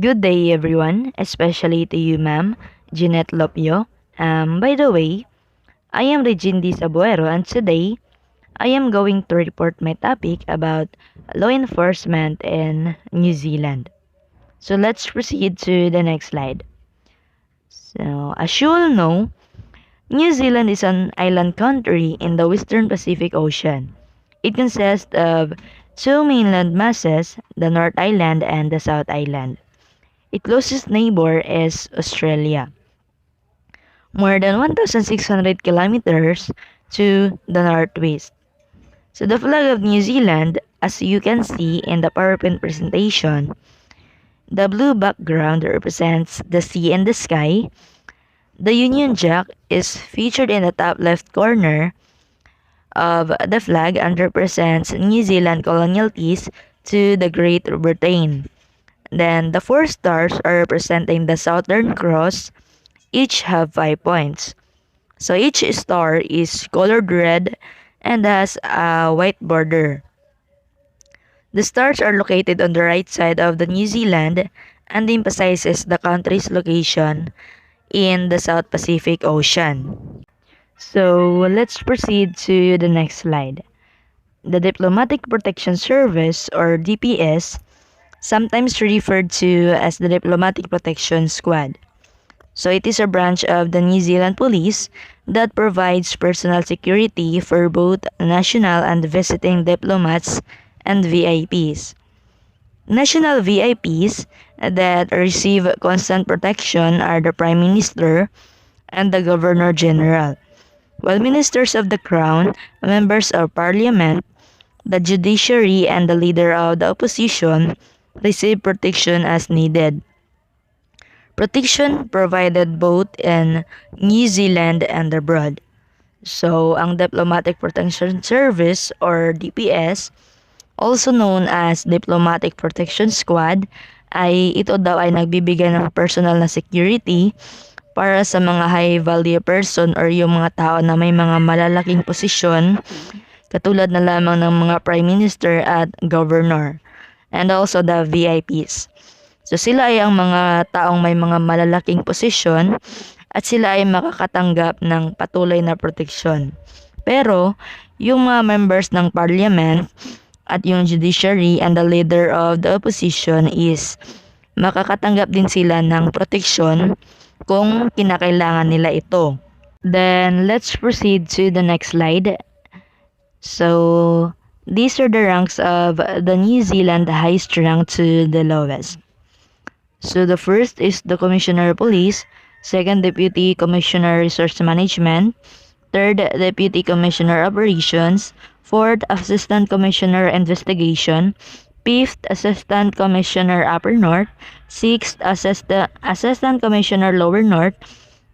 Good day, everyone, especially to you, ma'am, Jeanette Lopio. By the way, I am Regin Sabuero, and today I am going to report my topic about law enforcement in New Zealand. So let's proceed to the next slide. So, as you all know, New Zealand is an island country in the Western Pacific Ocean. It consists of two mainland masses, the North Island and the South Island. Its closest neighbor is Australia, more than 1,600 kilometers to the northwest. So the flag of New Zealand, as you can see in the PowerPoint presentation, the blue background represents the sea and the sky. The Union Jack is featured in the top left corner of the flag and represents New Zealand colonialities to the Great Britain. Then the four stars are representing the Southern Cross. Each have 5 points. So each star is colored red and has a white border. The stars are located on the right side of the New Zealand and emphasizes the country's location in the South Pacific Ocean. So let's proceed to the next slide. The Diplomatic Protection Service, or DPS, sometimes referred to as the Diplomatic Protection Squad. So it is a branch of the New Zealand Police that provides personal security for both national and visiting diplomats and VIPs. National VIPs that receive constant protection are the Prime Minister and the Governor General, while ministers of the Crown, members of Parliament, the judiciary, and the leader of the opposition receive protection as needed. Protection provided both in New Zealand and abroad. So, ang Diplomatic Protection Service or DPS, also known as Diplomatic Protection Squad, ay ito daw ay nagbibigay ng personal na security para sa mga high value person or yung mga tao na may mga malalaking posisyon katulad na lamang ng mga prime minister at governor and also the VIPs. So sila ay ang mga taong may mga malalaking posisyon at sila ay makakatanggap ng patuloy na proteksyon. Pero yung mga members ng parliament at yung judiciary and the leader of the opposition is makakatanggap din sila ng proteksyon kung kinakailangan nila ito. Then let's proceed to the next slide. So these are the ranks of the New Zealand highest rank to the lowest. So the first is the Commissioner of Police, second Deputy Commissioner Resource Management, third Deputy Commissioner Operations, fourth Assistant Commissioner Investigation, fifth Assistant Commissioner Upper North, sixth Assistant Commissioner Lower North,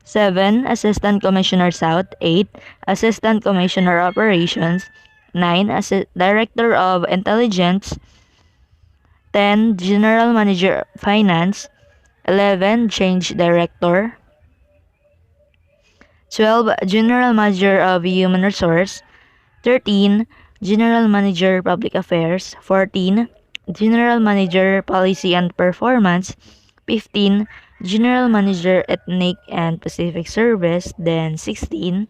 7 Assistant Commissioner South, 8 Assistant Commissioner Operations, 9 Director of Intelligence, 10 General Manager Finance, 11 Change Director, 12 General Manager of Human Resource, 13 General Manager Public Affairs, 14 General Manager Policy and Performance, 15 General Manager Ethnic and Pacific Service, then 16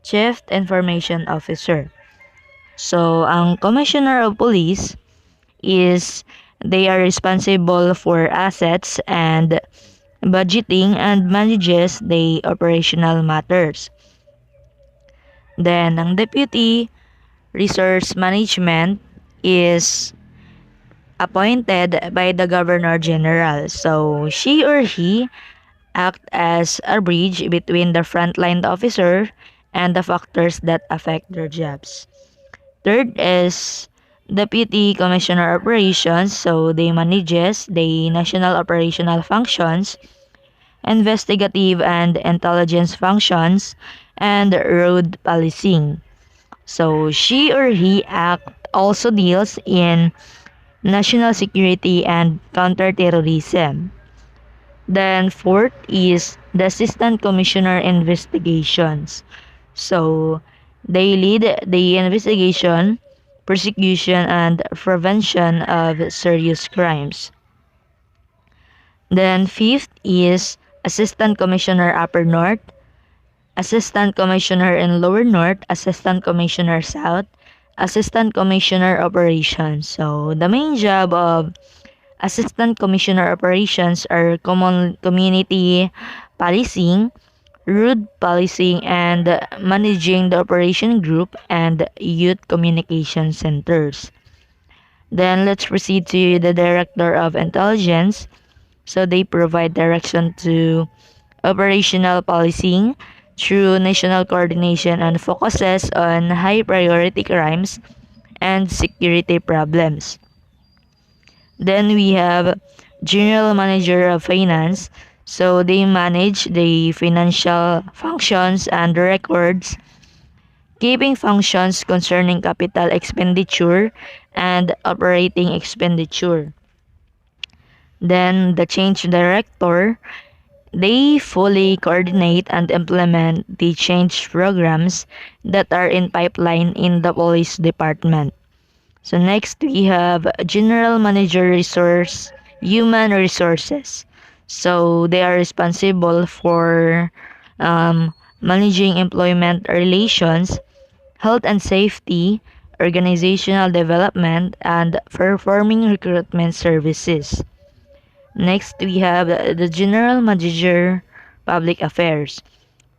Chief Information Officer. So, ang Commissioner of Police is they are responsible for assets and budgeting and manages the operational matters. Then, ang Deputy Resource Management is appointed by the Governor General. So, she or he act as a bridge between the frontline officer and the factors that affect their jobs. Third is Deputy Commissioner Operations, so they manages the national operational functions, investigative and intelligence functions, and road policing. So she or he act also deals in national security and counterterrorism. Then fourth is the Assistant Commissioner Investigations. So they lead the investigation, prosecution, and prevention of serious crimes. Then fifth is Assistant Commissioner Upper North, Assistant Commissioner in Lower North, Assistant Commissioner South, Assistant Commissioner Operations. So the main job of Assistant Commissioner Operations are common community policing, road policing, and managing the operation group and youth communication centers. Then let's proceed to the Director of Intelligence. So they provide direction to operational policing through national coordination and focuses on high priority crimes and security problems. Then we have General Manager of Finance. So they manage the financial functions and records, keeping functions concerning capital expenditure and operating expenditure. Then the Change Director, they fully coordinate and implement the change programs that are in pipeline in the police department. So next we have General Manager Resource Human Resources. So they are responsible for managing employment relations, health and safety, organizational development, and performing recruitment services. Next we have the General Manager Public Affairs.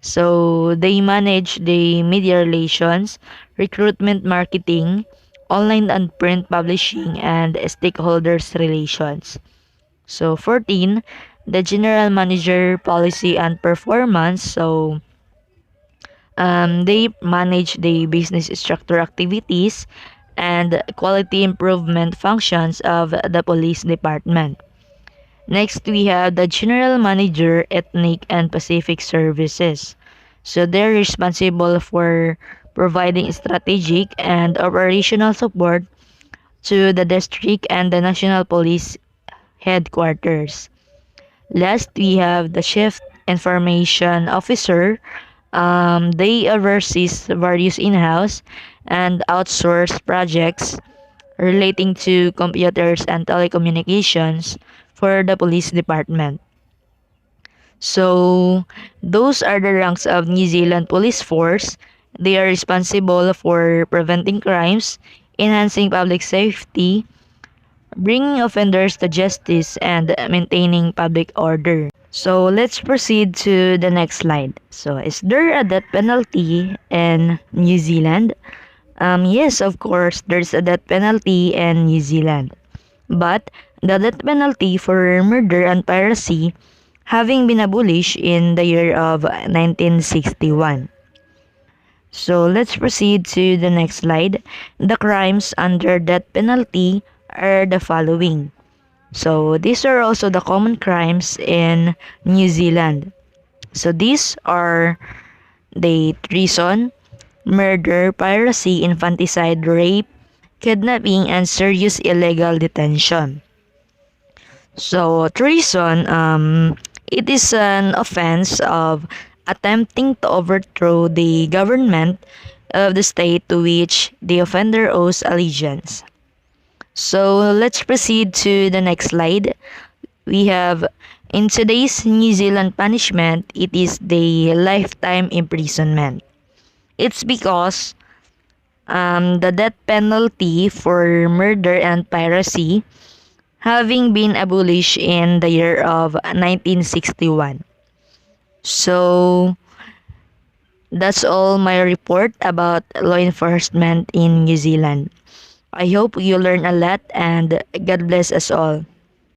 So they manage the media relations, recruitment marketing, online and print publishing, and stakeholders relations. So 14, the General Manager Policy and Performance. So they manage the business structure activities and quality improvement functions of the police department. Next, we have the General Manager, Ethnic and Pacific Services. So they're responsible for providing strategic and operational support to the district and the National Police headquarters. Last, we have the Chief Information Officer. They oversees various in-house and outsourced projects relating to computers and telecommunications for the police department. So, those are the ranks of New Zealand Police Force. They are responsible for preventing crimes, enhancing public safety, bringing offenders to justice, and maintaining public order. So, let's proceed to the next slide. So, is there a death penalty in New Zealand? Yes, of course, there's a death penalty in New Zealand. But the death penalty for murder and piracy having been abolished in the year of 1961. So let's proceed to the next slide. The crimes under death penalty are the following. So these are also the common crimes in New Zealand. So these are the treason, murder, piracy, infanticide, rape, kidnapping, and serious illegal detention. So treason, it is an offense of attempting to overthrow the government of the state to which the offender owes allegiance. So let's proceed to the next slide. We have in today's New Zealand punishment, it is the lifetime imprisonment. It's because the death penalty for murder and piracy having been abolished in the year of 1961. So that's all my report about law enforcement in New Zealand. I hope you learn a lot and God bless us all.